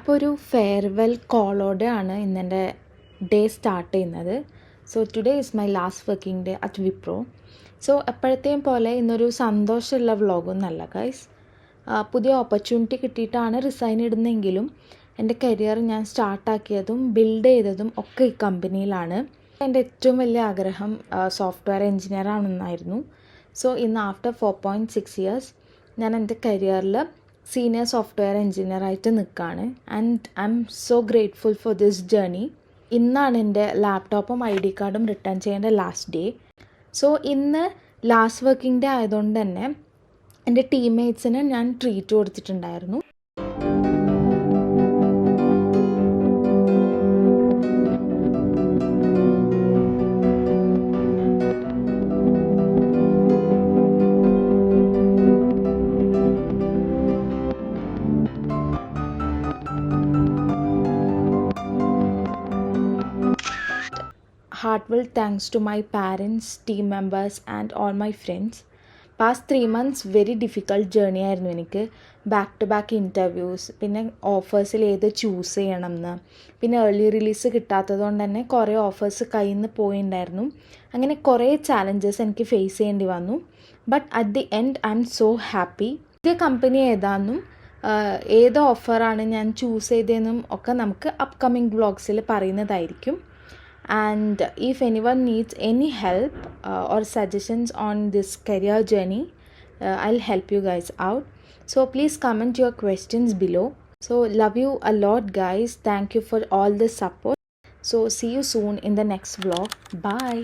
അപ്പോൾ ഒരു ഫെയർവെൽ കോളോടെയാണ് ഇന്നെൻ്റെ ഡേ സ്റ്റാർട്ട് ചെയ്യുന്നത്. So today is my last working day at Wipro. So എപ്പോഴത്തെയും പോലെ ഇന്നൊരു സന്തോഷമുള്ള വ്ളോഗൊന്നുമല്ല ഗൈസ്. പുതിയ ഓപ്പർച്യൂണിറ്റി കിട്ടിയിട്ടാണ് റിസൈൻ ഇടുന്നെങ്കിലും എൻ്റെ കരിയർ ഞാൻ സ്റ്റാർട്ടാക്കിയതും ബിൽഡ് ചെയ്തതും ഒക്കെ ഈ കമ്പനിയിലാണ്. എൻ്റെ ഏറ്റവും വലിയ ആഗ്രഹം സോഫ്റ്റ്വെയർ എൻജിനീയർ ആണെന്നായിരുന്നു. സോ ഇന്ന് ആഫ്റ്റർ 4.6 years ഞാൻ എൻ്റെ കരിയറിൽ സീനിയർ സോഫ്റ്റ്വെയർ എൻജിനീയർ ആയിട്ട് നിൽക്കുകയാണ്. And I M so grateful for this journey. ഇന്നാണ് എൻ്റെ ലാപ്ടോപ്പും ID കാർഡും റിട്ടേൺ ചെയ്യേണ്ട ലാസ്റ്റ് ഡേ. സോ ഇന്ന് ലാസ്റ്റ് വർക്കിംഗ് ഡേ ആയതുകൊണ്ട് തന്നെ എൻ്റെ ടീംമേറ്റ്സിന് ഞാൻ ട്രീറ്റ് കൊടുത്തിട്ടുണ്ടായിരുന്നു. Heartfelt thanks to my parents, team members and all my friends. Past 3 months very difficult journey ആയിരുന്നു എനിക്ക്. ബാക്ക് ടു ബാക്ക് ഇൻ്റർവ്യൂസ്, പിന്നെ ഓഫേഴ്സിൽ ഏത് ചൂസ് ചെയ്യണം എന്ന്, പിന്നെ ഏർലി റിലീസ് കിട്ടാത്തത് കൊണ്ട് തന്നെ കുറേ ഓഫേഴ്സ് കയ്യിൽ നിന്ന് പോയിട്ടുണ്ടായിരുന്നു. അങ്ങനെ കുറേ ചാലഞ്ചസ് എനിക്ക് ഫേസ് ചെയ്യേണ്ടി വന്നു. But at the end I M so happy. പുതിയ കമ്പനി ഏതാണെന്നും ഏത് ഓഫറാണ് ഞാൻ ചൂസ് ചെയ്തതെന്നും ഒക്കെ നമുക്ക് അപ്കമിങ് വ്ളോഗ്സിൽ പറയുന്നതായിരിക്കും. And if anyone needs any help or suggestions on this career journey, I'll help you guys out. So please comment your questions below. So love you a lot guys. Thank you for all the support. So see you soon in the next vlog. Bye.